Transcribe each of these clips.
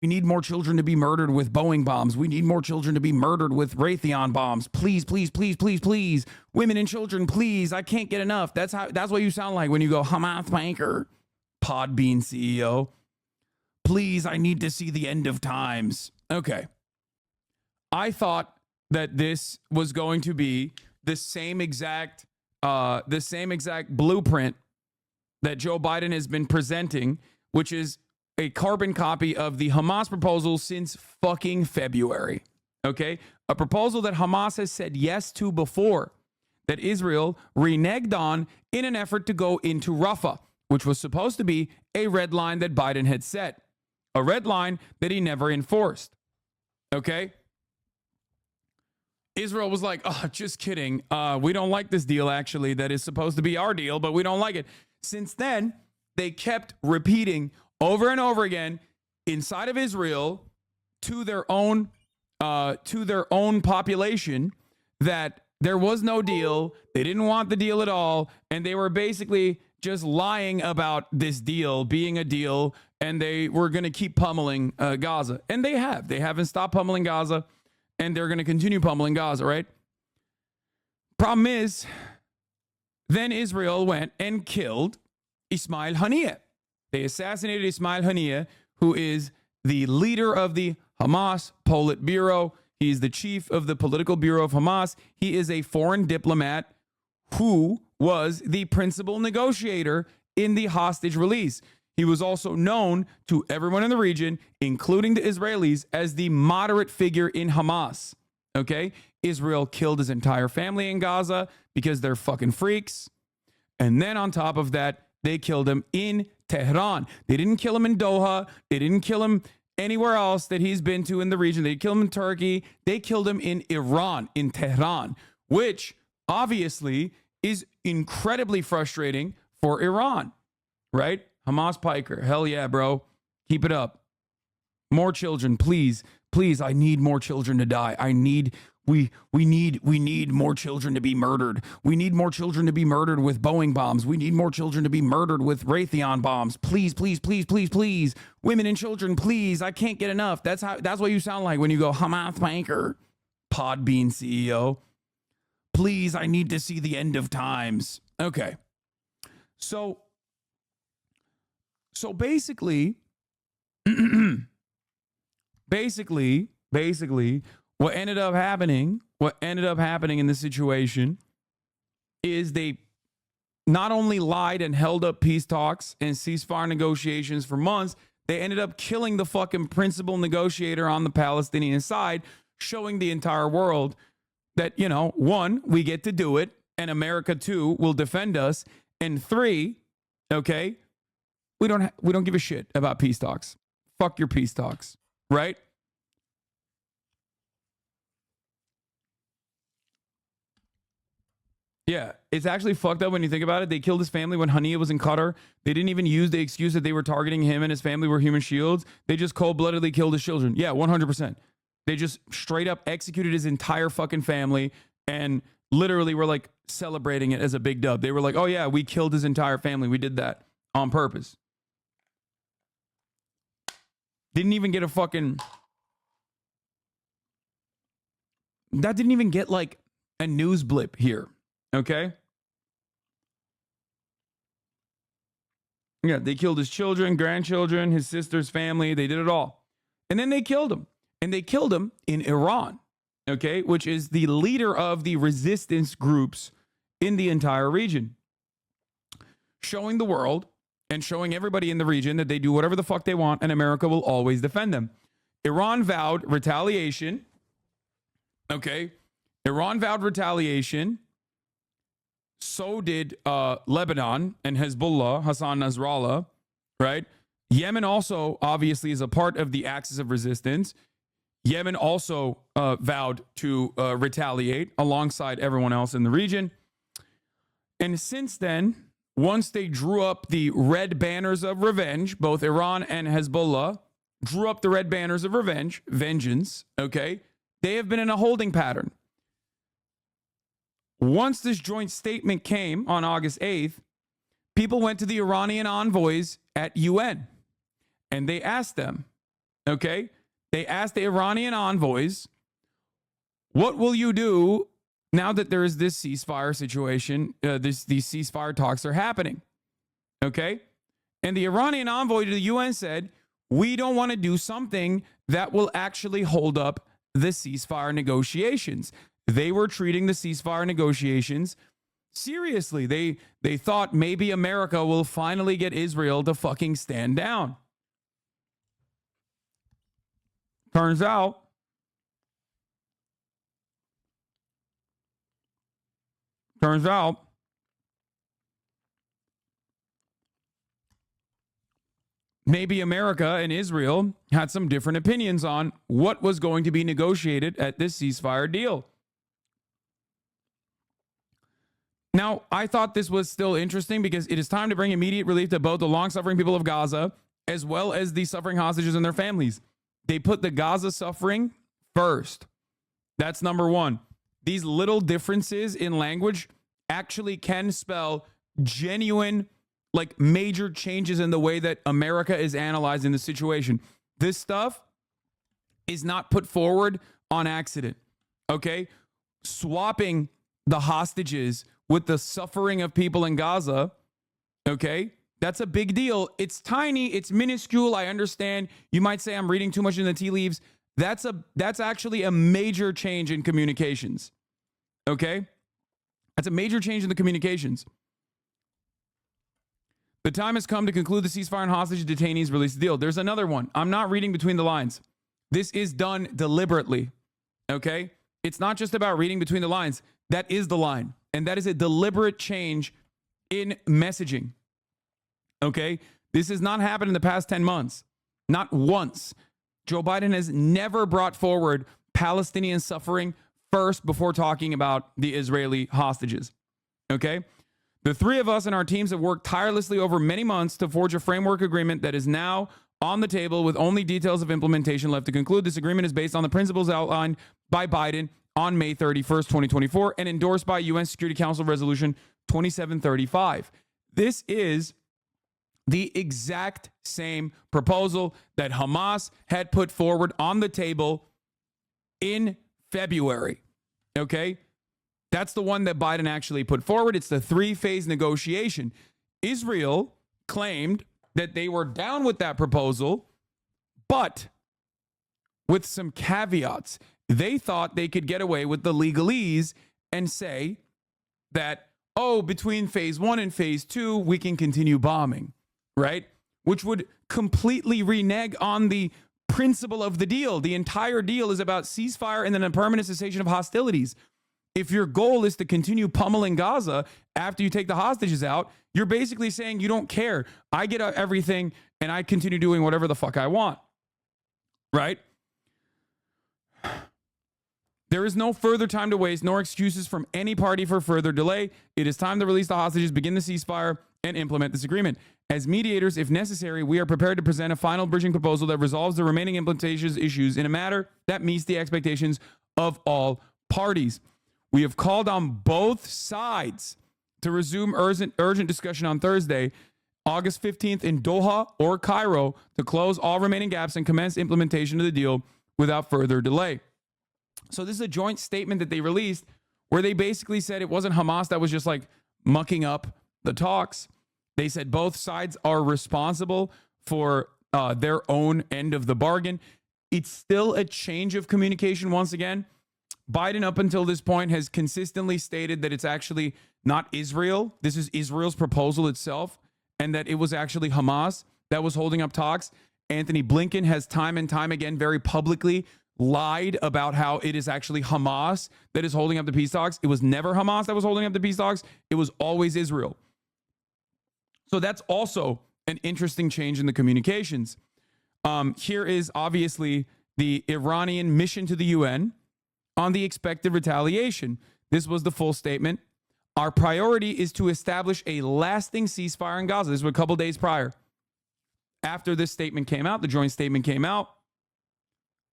We need more children to be murdered with Boeing bombs. We need more children to be murdered with Raytheon bombs. Please, please, please, please, please. Women and children, please. I can't get enough. That's what you sound like when you go, Hamas banker, Podbean CEO. Please, I need to see the end of times. Okay. I thought that this was going to be the same exact blueprint that Joe Biden has been presenting, which is a carbon copy of the Hamas proposal since fucking February. Okay? A proposal that Hamas has said yes to before, that Israel reneged on in an effort to go into Rafah, which was supposed to be a red line that Biden had set, a red line that he never enforced. Okay? Israel was like, oh, just kidding. We don't like this deal, actually. That is supposed to be our deal, but we don't like it. Since then, they kept repeating over and over again inside of Israel to their own population that there was no deal. They didn't want the deal at all. And they were basically just lying about this deal being a deal. And they were going to keep pummeling Gaza. And they have. They haven't stopped pummeling Gaza. And they're going to continue pummeling Gaza, right? Problem is, then Israel went and killed Ismail Haniyeh. They assassinated Ismail Haniyeh, who is the leader of the Hamas Politburo. He's the chief of the political bureau of Hamas. He is a foreign diplomat who was the principal negotiator in the hostage release. He was also known to everyone in the region, including the Israelis, as the moderate figure in Hamas. Okay? Israel killed his entire family in Gaza because they're fucking freaks. And then on top of that, they killed him in Tehran. They didn't kill him in Doha. They didn't kill him anywhere else that he's been to in the region. They killed him in Turkey. They killed him in Iran, in Tehran, which obviously is incredibly frustrating for Iran, right? Hamas Piker. Hell yeah, bro. Keep it up. More children, please. Please, I need more children to die. We need more children to be murdered. We need more children to be murdered with Boeing bombs. We need more children to be murdered with Raytheon bombs. Please, please, please, please, please. Women and children, please. I can't get enough. That's what you sound like when you go, Hamas banker, Podbean CEO. Please, I need to see the end of times. Okay. So basically, what ended up happening in this situation is they not only lied and held up peace talks and ceasefire negotiations for months, they ended up killing the fucking principal negotiator on the Palestinian side, showing the entire world that, you know, 1, we get to do it, and America 2 will defend us, and 3, okay, we don't give a shit about peace talks. Fuck your peace talks, right? Yeah, it's actually fucked up when you think about it. They killed his family when Haniyeh was in Qatar. They didn't even use the excuse that they were targeting him and his family were human shields. They just cold-bloodedly killed his children. Yeah, 100%. They just straight up executed his entire fucking family and literally were like celebrating it as a big dub. They were like, oh yeah, we killed his entire family. We did that on purpose. Didn't even get a fucking... That didn't even get like a news blip here. Okay? Yeah, they killed his children, grandchildren, his sister's family. They did it all. And then they killed him. And they killed him in Iran, okay, which is the leader of the resistance groups in the entire region. Showing the world and showing everybody in the region that they do whatever the fuck they want and America will always defend them. Iran vowed retaliation. Okay? Iran vowed retaliation. So did Lebanon and Hezbollah, Hassan Nasrallah, right? Yemen also obviously is a part of the axis of resistance. Yemen also vowed to retaliate alongside everyone else in the region. And since then, once they drew up the red banners of revenge, both Iran and Hezbollah drew up the red banners of revenge, vengeance, okay? They have been in a holding pattern. Once this joint statement came on August 8th, people went to the Iranian envoys at UN and they asked them, Okay? They asked the Iranian envoys, what will you do now that there is this ceasefire situation? These ceasefire talks are happening. Okay? And the Iranian envoy to the UN said, we don't want to do something that will actually hold up the ceasefire negotiations. They were treating the ceasefire negotiations seriously. They thought maybe America will finally get Israel to fucking stand down. Turns out maybe America and Israel had some different opinions on what was going to be negotiated at this ceasefire deal. Now, I thought this was still interesting because it is time to bring immediate relief to both the long-suffering people of Gaza as well as the suffering hostages and their families. They put the Gaza suffering first. That's number one. These little differences in language actually can spell genuine, like major changes in the way that America is analyzing the situation. This stuff is not put forward on accident. Okay? Swapping the hostages with the suffering of people in Gaza, okay? That's a big deal. It's tiny, it's minuscule. I understand. You might say I'm reading too much in the tea leaves. That's actually a major change in communications. Okay? That's a major change in the communications. The time has come to conclude the ceasefire and hostage detainees release deal. There's another one. I'm not reading between the lines. This is done deliberately. Okay? It's not just about reading between the lines. That is the line. And that is a deliberate change in messaging. Okay? This has not happened in the past 10 months. Not once. Joe Biden has never brought forward Palestinian suffering first before talking about the Israeli hostages. Okay? The three of us and our teams have worked tirelessly over many months to forge a framework agreement that is now on the table with only details of implementation left to conclude. This agreement is based on the principles outlined by Biden on May 31st, 2024, and endorsed by UN Security Council Resolution 2735. This is the exact same proposal that Hamas had put forward on the table in February. Okay? That's the one that Biden actually put forward. It's the three-phase negotiation. Israel claimed that they were down with that proposal, but with some caveats. They thought they could get away with the legalese and say that, oh, between phase 1 and phase 2, we can continue bombing, right? Which would completely renege on the principle of the deal. The entire deal is about ceasefire and then a permanent cessation of hostilities. If your goal is to continue pummeling Gaza after you take the hostages out, you're basically saying you don't care. I get everything and I continue doing whatever the fuck I want, right? There is no further time to waste, nor excuses from any party for further delay. It is time to release the hostages, begin the ceasefire, and implement this agreement. As mediators, if necessary, we are prepared to present a final bridging proposal that resolves the remaining implementation issues in a manner that meets the expectations of all parties. We have called on both sides to resume urgent discussion on Thursday, August 15th in Doha or Cairo to close all remaining gaps and commence implementation of the deal without further delay. So this is a joint statement that they released where they basically said it wasn't Hamas that was just like mucking up the talks. They said both sides are responsible for their own end of the bargain. It's still a change of communication once again. Biden, up until this point, has consistently stated that it's actually not Israel. This is Israel's proposal itself, and that it was actually Hamas that was holding up talks. Anthony Blinken has time and time again very publicly lied about how it is actually Hamas that is holding up the peace talks. It was never Hamas that was holding up the peace talks. It was always Israel. So that's also an interesting change in the communications. Here is obviously the Iranian mission to the UN on the expected retaliation. This was the full statement. Our priority is to establish a lasting ceasefire in Gaza. This was a couple days prior. After this statement came out, the joint statement came out,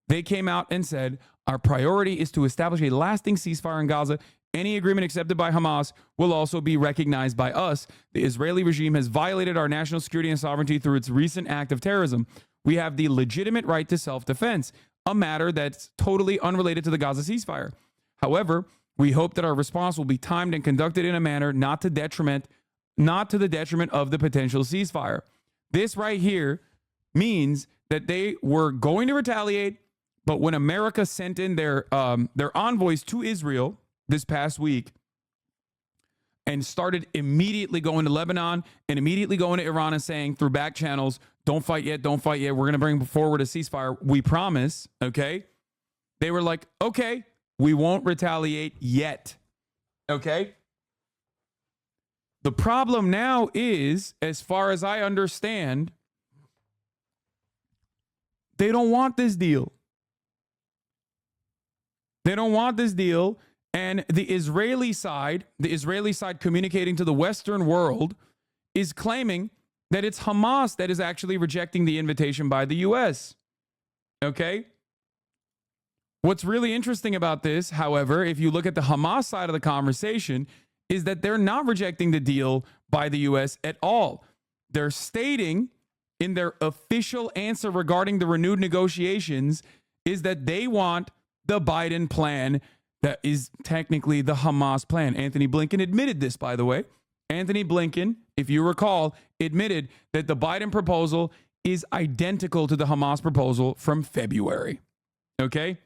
they came out and said, our priority is to establish a lasting ceasefire in Gaza. Any agreement accepted by Hamas will also be recognized by us. The Israeli regime has violated our national security and sovereignty through its recent act of terrorism. We have the legitimate right to self-defense, a matter that's totally unrelated to the Gaza ceasefire. However, we hope that our response will be timed and conducted in a manner not to the detriment of the potential ceasefire. This right here means that they were going to retaliate, but when America sent in their envoys to Israel this past week and started immediately going to Lebanon and immediately going to Iran and saying through back channels, don't fight yet, don't fight yet, we're going to bring forward a ceasefire, we promise, okay? They were like, okay, we won't retaliate yet, okay? The problem now is, as far as I understand, they don't want this deal. They don't want this deal. And the Israeli side communicating to the Western world is claiming that it's Hamas that is actually rejecting the invitation by the U.S. Okay? What's really interesting about this, however, if you look at the Hamas side of the conversation, is that they're not rejecting the deal by the U.S. at all. They're stating in their official answer regarding the renewed negotiations is that they want the Biden plan that is technically the Hamas plan. Anthony Blinken admitted this, by the way. Anthony Blinken, if you recall, admitted that the Biden proposal is identical to the Hamas proposal from February. Okay?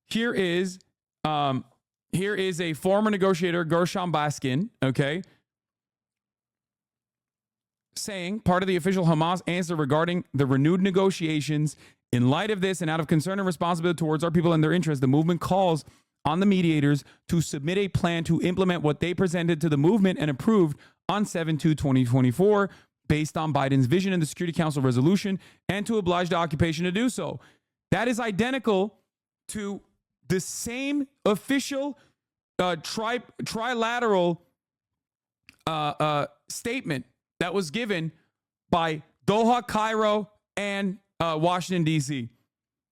Here is a former negotiator, Gershom Baskin, okay, saying part of the official Hamas answer regarding the renewed negotiations. In light of this and out of concern and responsibility towards our people and their interests, the movement calls on the mediators to submit a plan to implement what they presented to the movement and approved on 7/2/2024 based on Biden's vision in the Security Council resolution and to oblige the occupation to do so. That is identical to the same official trilateral statement that was given by Doha, Cairo, and Washington, D.C.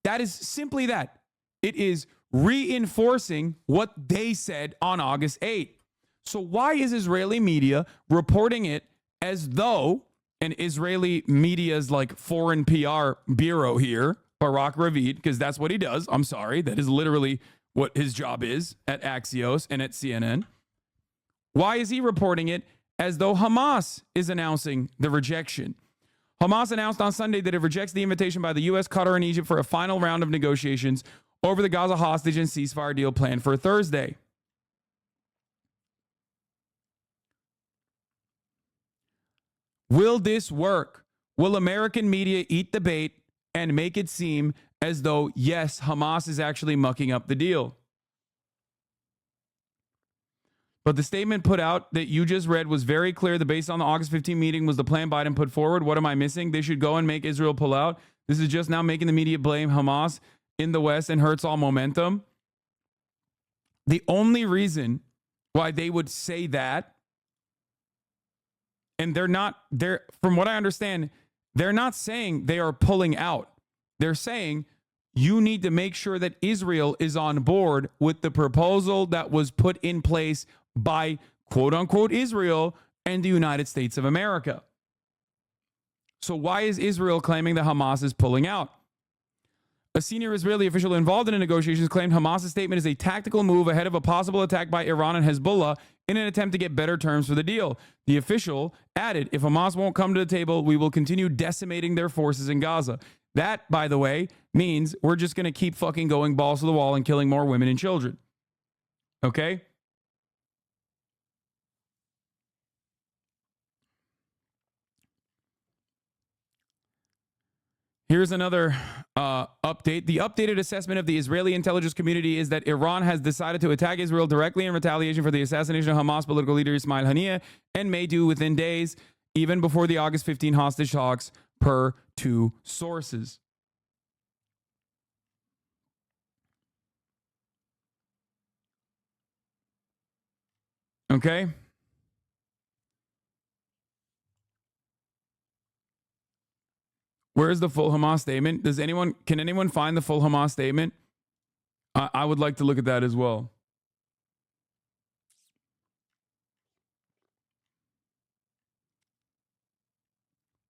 That is simply that. It is reinforcing what they said on August 8th. So why is Israeli media reporting it as though, and Israeli media's like foreign PR bureau here, Barak Ravid, because that's what he does. I'm sorry. That is literally what his job is at Axios and at CNN. Why is he reporting it as though Hamas is announcing the rejection? Hamas announced on Sunday that it rejects the invitation by the U.S., Qatar, and Egypt for a final round of negotiations over the Gaza hostage and ceasefire deal planned for Thursday. Will this work? Will American media eat the bait and make it seem as though, yes, Hamas is actually mucking up the deal? But the statement put out that you just read was very clear that based on the August 15 meeting was the plan Biden put forward. What am I missing? They should go and make Israel pull out. This is just now making the media blame Hamas in the West and hurts all momentum. The only reason why they would say that, and from what I understand, they're not saying they are pulling out. They're saying you need to make sure that Israel is on board with the proposal that was put in place by quote unquote Israel and the United States of America. So why is Israel claiming that Hamas is pulling out? A senior Israeli official involved in the negotiations claimed Hamas's statement is a tactical move ahead of a possible attack by Iran and Hezbollah in an attempt to get better terms for the deal. The official added, if Hamas won't come to the table, we will continue decimating their forces in Gaza. That, by the way, means we're just going to keep fucking going balls to the wall and killing more women and children. Okay? Here's another update. The updated assessment of the Israeli intelligence community is that Iran has decided to attack Israel directly in retaliation for the assassination of Hamas political leader Ismail Haniyeh and may do within days, even before the August 15 hostage talks, per two sources. Okay? Where is the full Hamas statement? Can anyone find the full Hamas statement? I would like to look at that as well.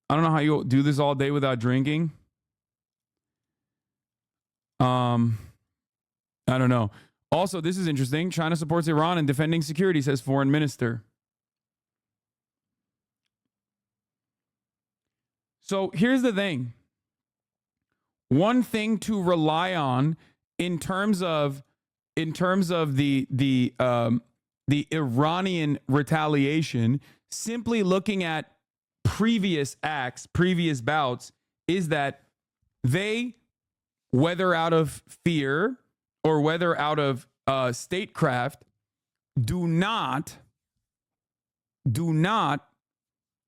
I don't know how you do this all day without drinking. I don't know. Also, this is interesting. China supports Iran in defending security, says foreign minister. So here's the thing. One thing to rely on in terms of the Iranian retaliation, simply looking at previous acts, previous bouts, is that they, whether out of fear or whether out of statecraft, do not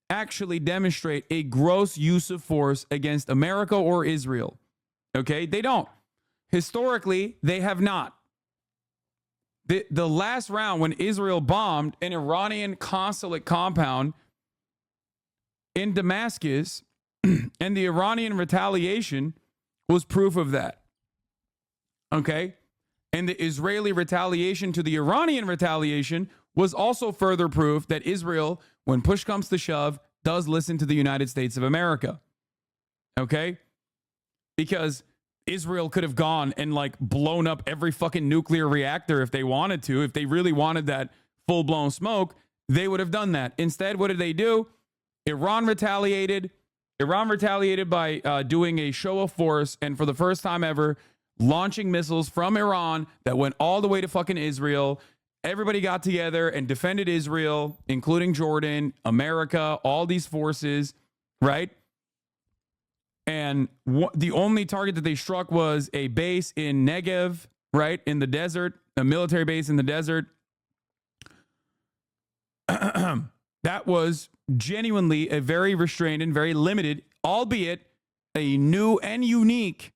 actually demonstrate a gross use of force against America or Israel. Okay? They don't. Historically, they have not. The last round when Israel bombed an Iranian consulate compound in Damascus and the Iranian retaliation was proof of that. Okay? And the Israeli retaliation to the Iranian retaliation was also further proof that Israel, when push comes to shove, does listen to the United States of America. Okay? Because Israel could have gone and like blown up every fucking nuclear reactor if they wanted to. If they really wanted that full-blown smoke, they would have done that. Instead, what did they do? Iran retaliated. Iran retaliated by doing a show of force, and for the first time ever, launching missiles from Iran that went all the way to fucking Israel. Everybody got together and defended Israel, including Jordan, America, all these forces, right? And the only target that they struck was a base in Negev, right? In the desert, a military base in the desert. That was genuinely a very restrained and very limited, albeit a new and unique,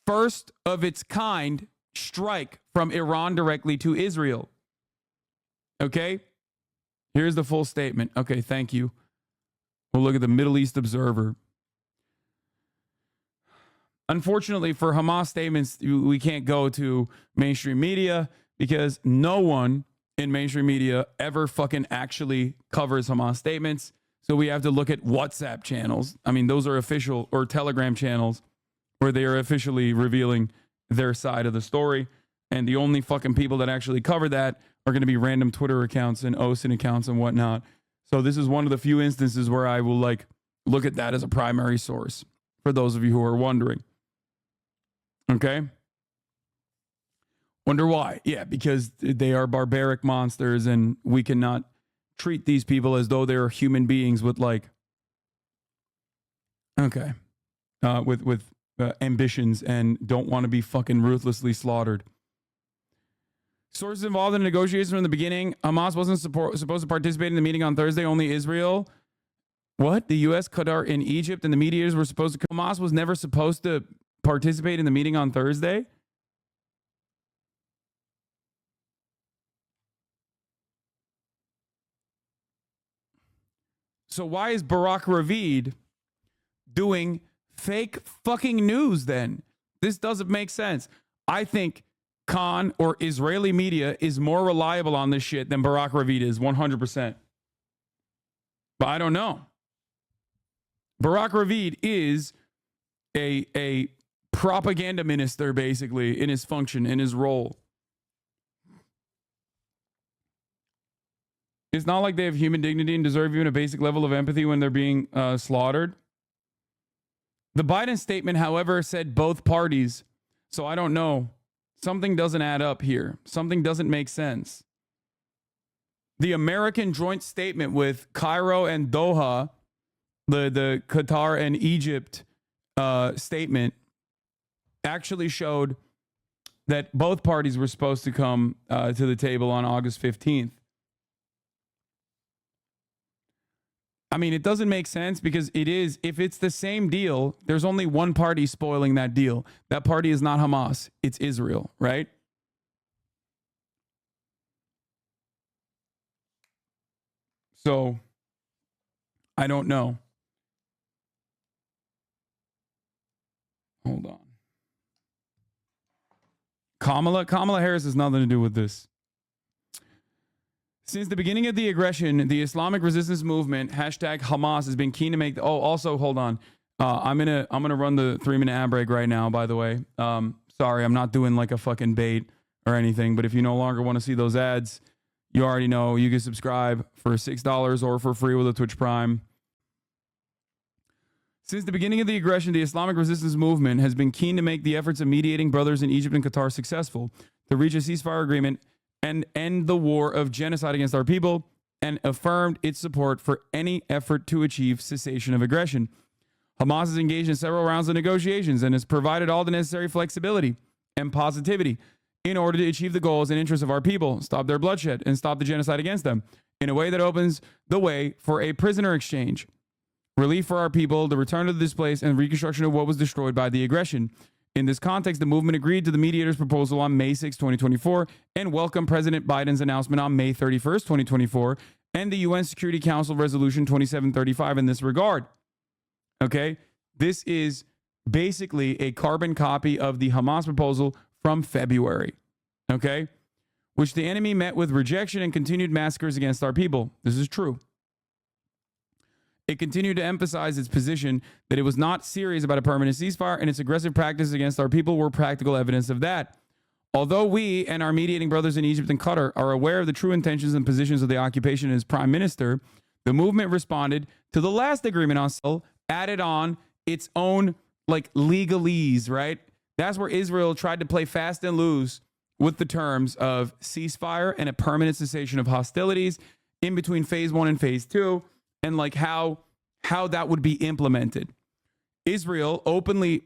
first of its kind strike from Iran directly to Israel. Okay? Here's the full statement. Okay, thank you. We'll look at the Middle East Observer. Unfortunately, for Hamas statements, we can't go to mainstream media because no one in mainstream media ever fucking actually covers Hamas statements. So we have to look at WhatsApp channels. I mean, those are official, or Telegram channels where they are officially revealing their side of the story. And the only fucking people that actually cover that are going to be random Twitter accounts and OSINT accounts and whatnot. So this is one of the few instances where I will like look at that as a primary source for those of you who are wondering. Okay? Wonder why? Yeah, because they are barbaric monsters and we cannot treat these people as though they're human beings with like, okay, with ambitions and don't want to be fucking ruthlessly slaughtered. Sources involved in the negotiations from the beginning. Hamas wasn't supposed to participate in the meeting on Thursday, only Israel. What? The U.S., Qatar, and Egypt and the mediators were supposed to... Hamas was never supposed to participate in the meeting on Thursday? So why is Barack Ravid doing fake fucking news then? This doesn't make sense. I think Khan or Israeli media is more reliable on this shit than Barack Ravid is, 100%. But I don't know. Barack Ravid is a propaganda minister, basically, in his function, in his role. It's not like they have human dignity and deserve even a basic level of empathy when they're being slaughtered. The Biden statement, however, said both parties. So I don't know. Something doesn't add up here. Something doesn't make sense. The American joint statement with Cairo and Doha, the Qatar and Egypt statement, actually showed that both parties were supposed to come to the table on August 15th. I mean, it doesn't make sense because it is, if it's the same deal, there's only one party spoiling that deal. That party is not Hamas, it's Israel, right? So, I don't know. Hold on. Kamala Harris has nothing to do with this. Since the beginning of the aggression, the Islamic resistance movement, hashtag Hamas, has been keen to make. Also, hold on. I'm gonna run the 3-minute ad break right now. By the way, sorry, I'm not doing like a fucking bait or anything. But if you no longer want to see those ads, you already know you can subscribe for $6 or for free with a Twitch Prime. Since the beginning of the aggression, the Islamic resistance movement has been keen to make the efforts of mediating brothers in Egypt and Qatar successful to reach a ceasefire agreement and end the war of genocide against our people, and affirmed its support for any effort to achieve cessation of aggression. Hamas has engaged in several rounds of negotiations and has provided all the necessary flexibility and positivity in order to achieve the goals and interests of our people, stop their bloodshed, and stop the genocide against them in a way that opens the way for a prisoner exchange, relief for our people, the return to this place, and reconstruction of what was destroyed by the aggression. In this context, the movement agreed to the mediator's proposal on May 6, 2024, and welcomed President Biden's announcement on May 31st, 2024, and the UN Security Council Resolution 2735 in this regard. Okay? This is basically a carbon copy of the Hamas proposal from February. Okay? Which the enemy met with rejection and continued massacres against our people. This is true. It continued to emphasize its position that it was not serious about a permanent ceasefire, and its aggressive practices against our people were practical evidence of that. Although we and our mediating brothers in Egypt and Qatar are aware of the true intentions and positions of the occupation and its prime minister, the movement responded to the last agreement on Israel, added on its own like legalese, right? That's where Israel tried to play fast and loose with the terms of ceasefire and a permanent cessation of hostilities in between phase 1 and phase 2. And like how that would be implemented. Israel openly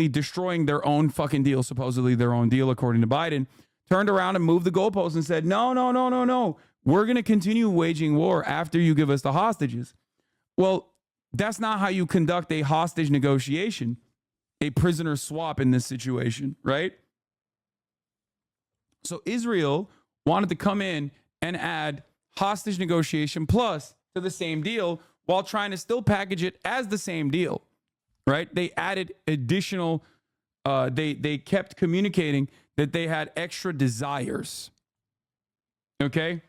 destroying their own fucking deal, supposedly their own deal, according to Biden, turned around and moved the goalposts and said, no. We're going to continue waging war after you give us the hostages. Well, that's not how you conduct a hostage negotiation, a prisoner swap in this situation, right? So Israel wanted to come in and add hostage negotiation plus to the same deal while trying to still package it as the same deal, right? They added additional, they kept communicating that they had extra desires, okay?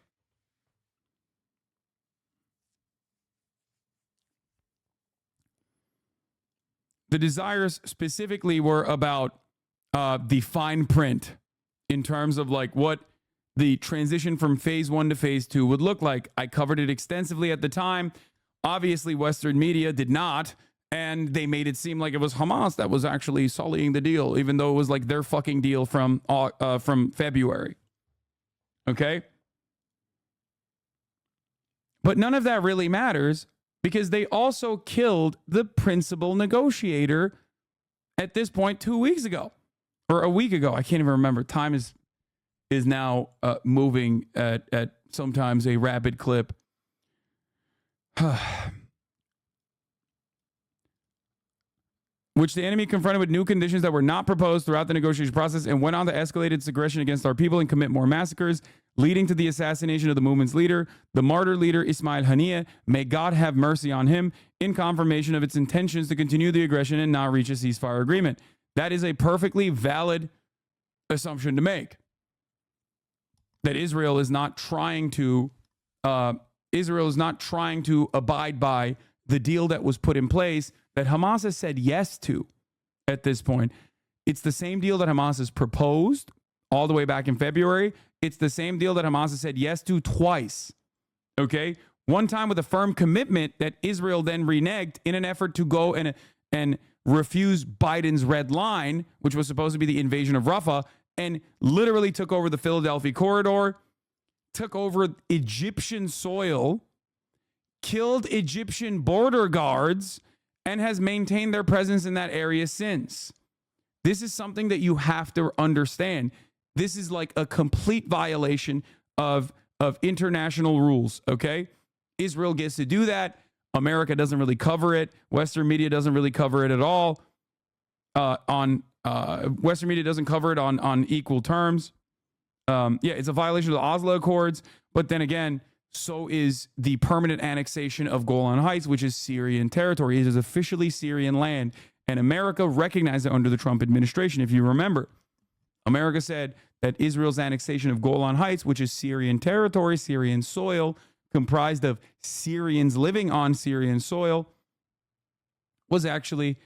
The desires specifically were about the fine print in terms of like what the transition from phase 1 to phase 2 would look like. I covered it extensively at the time. Obviously, Western media did not, and they made it seem like it was Hamas that was actually sullying the deal, even though it was like their fucking deal from February. Okay? But none of that really matters because they also killed the principal negotiator at this point 2 weeks ago or a week ago. I can't even remember. Time is now moving at sometimes a rapid clip. Which the enemy confronted with new conditions that were not proposed throughout the negotiation process and went on to escalate its aggression against our people and commit more massacres, leading to the assassination of the movement's leader, the martyr leader Ismail Haniyeh. May God have mercy on him, in confirmation of its intentions to continue the aggression and not reach a ceasefire agreement. That is a perfectly valid assumption to make. That Israel is not trying to abide by the deal that was put in place that Hamas has said yes to at this point. It's the same deal that Hamas has proposed all the way back in February. It's the same deal that Hamas has said yes to twice. Okay? One time with a firm commitment that Israel then reneged in an effort to go and refuse Biden's red line, which was supposed to be the invasion of Rafah, and literally took over the Philadelphia corridor, took over Egyptian soil, killed Egyptian border guards, and has maintained their presence in that area since. This is something that you have to understand. This is like a complete violation of international rules, okay? Israel gets to do that. America doesn't really cover it. Western media doesn't really cover it at all. Western media doesn't cover it on equal terms. It's a violation of the Oslo Accords. But then again, so is the permanent annexation of Golan Heights, which is Syrian territory. It is officially Syrian land. And America recognized it under the Trump administration. If you remember, America said at Israel's annexation of Golan Heights, which is Syrian territory, Syrian soil, comprised of Syrians living on Syrian soil, was actually,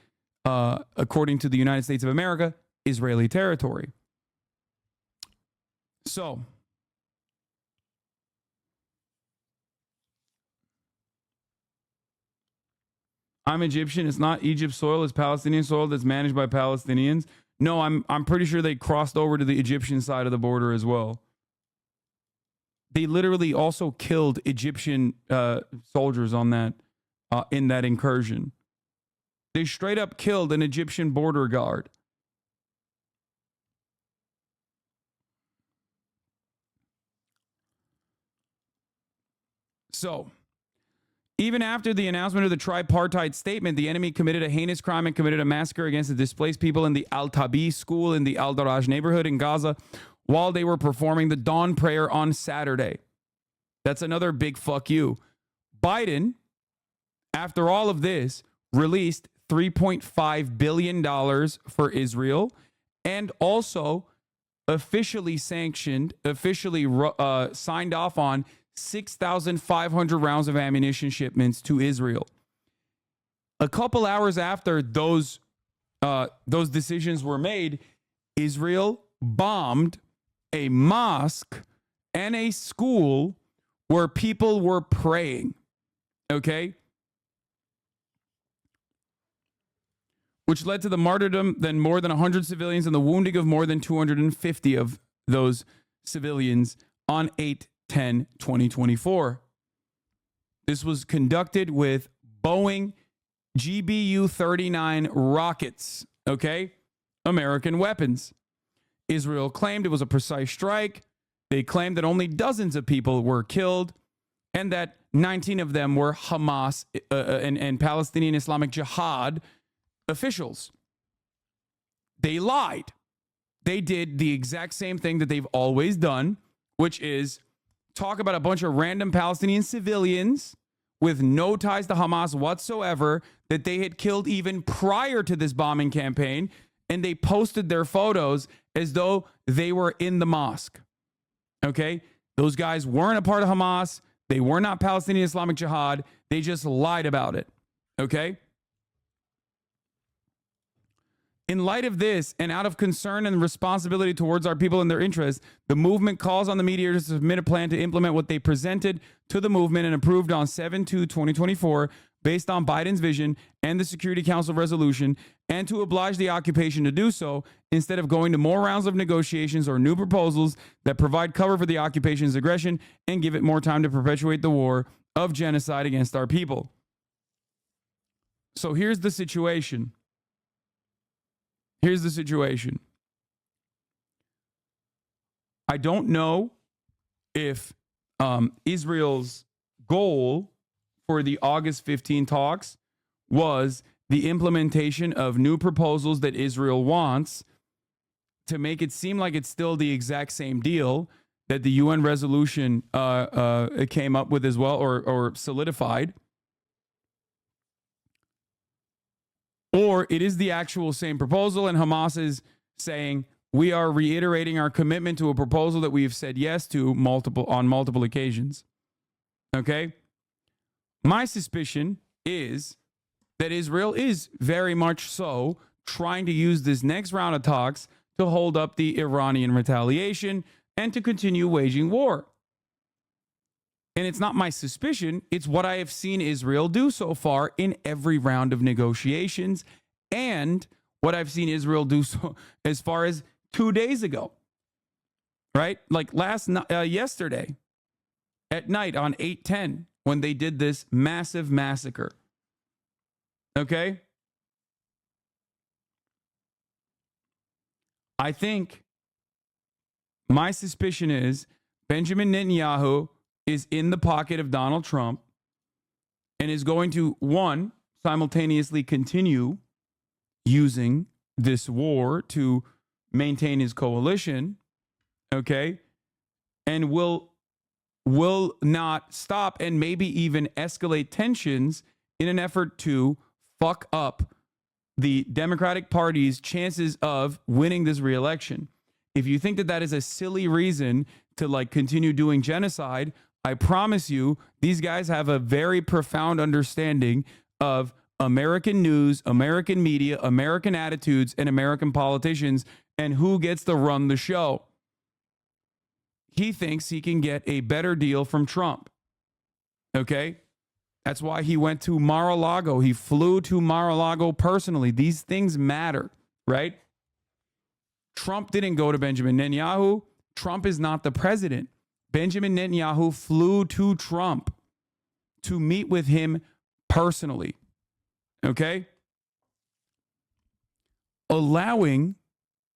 according to the United States of America, Israeli territory. So, I'm Egyptian. It's not Egypt's soil. It's Palestinian soil that's managed by Palestinians. No, I'm pretty sure they crossed over to the Egyptian side of the border as well. They literally also killed Egyptian soldiers on that in that incursion. They straight up killed an Egyptian border guard. So, even after the announcement of the tripartite statement, the enemy committed a heinous crime and committed a massacre against the displaced people in the Al-Tabi school in the Al-Daraj neighborhood in Gaza while they were performing the dawn prayer on Saturday. That's another big fuck you. Biden, after all of this, released $3.5 billion for Israel and also officially signed off on 6,500 rounds of ammunition shipments to Israel. A couple hours after those decisions were made, Israel bombed a mosque and a school where people were praying. Okay? Which led to the martyrdom then more than 100 civilians and the wounding of more than 250 of those civilians on 8/10/2024. This was conducted with Boeing GBU-39 rockets, okay? American weapons. Israel claimed it was a precise strike. They claimed that only dozens of people were killed and that 19 of them were Hamas and Palestinian Islamic Jihad officials. They lied. They did the exact same thing that they've always done, which is talk about a bunch of random Palestinian civilians with no ties to Hamas whatsoever that they had killed even prior to this bombing campaign, and they posted their photos as though they were in the mosque. Okay? Those guys weren't a part of Hamas. They were not Palestinian Islamic Jihad. They just lied about it. Okay? In light of this, and out of concern and responsibility towards our people and their interests, the movement calls on the media to submit a plan to implement what they presented to the movement and approved on 7/2/2024 based on Biden's vision and the Security Council resolution, and to oblige the occupation to do so instead of going to more rounds of negotiations or new proposals that provide cover for the occupation's aggression and give it more time to perpetuate the war of genocide against our people. So here's the situation. Here's the situation. I don't know if Israel's goal for the August 15 talks was the implementation of new proposals that Israel wants to make it seem like it's still the exact same deal that the UN resolution came up with as well, or solidified. Or it is the actual same proposal, and Hamas is saying, we are reiterating our commitment to a proposal that we have said yes to on multiple occasions. Okay? My suspicion is that Israel is very much so trying to use this next round of talks to hold up the Iranian retaliation and to continue waging war. And it's not my suspicion, it's what I have seen Israel do so far in every round of negotiations, and what I've seen Israel do so as far as 2 days ago. Right? Like yesterday at night on 8/10 when they did this massive massacre. Okay? I think my suspicion is Benjamin Netanyahu is in the pocket of Donald Trump and is going to, one, simultaneously continue using this war to maintain his coalition, okay, and will not stop and maybe even escalate tensions in an effort to fuck up the Democratic Party's chances of winning this re-election. if you think that that is a silly reason to like continue doing genocide, I promise you, these guys have a very profound understanding of American news, American media, American attitudes, and American politicians, and who gets to run the show. He thinks he can get a better deal from Trump. Okay? That's why he went to Mar-a-Lago. He flew to Mar-a-Lago personally. These things matter, right? Trump didn't go to Benjamin Netanyahu. Trump is not the president. Benjamin Netanyahu flew to Trump to meet with him personally. Okay? Allowing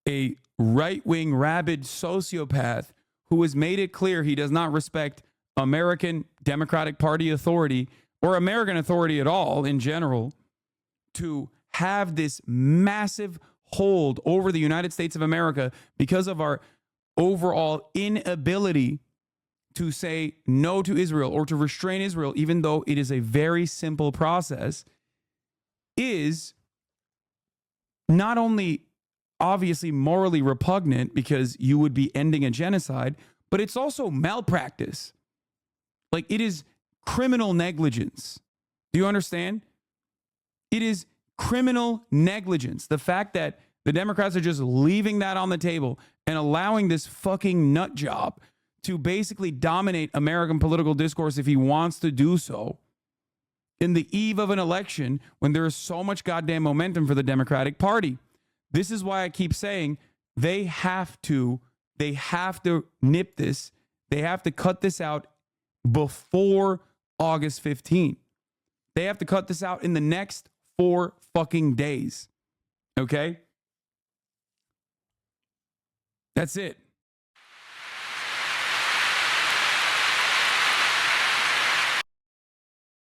a right-wing rabid sociopath who has made it clear he does not respect American Democratic Party authority or American authority at all in general to have this massive hold over the United States of America because of our overall inability to say no to Israel or to restrain Israel, even though it is a very simple process, is not only obviously morally repugnant because you would be ending a genocide, but it's also malpractice. Like, it is criminal negligence. Do you understand? It is criminal negligence. The fact that the Democrats are just leaving that on the table and allowing this fucking nut job to basically dominate American political discourse if he wants to do so in the eve of an election when there is so much goddamn momentum for the Democratic Party. This is why I keep saying they have to nip this. They have to cut this out before August 15th. They have to cut this out in the next 4 fucking days. Okay? That's it.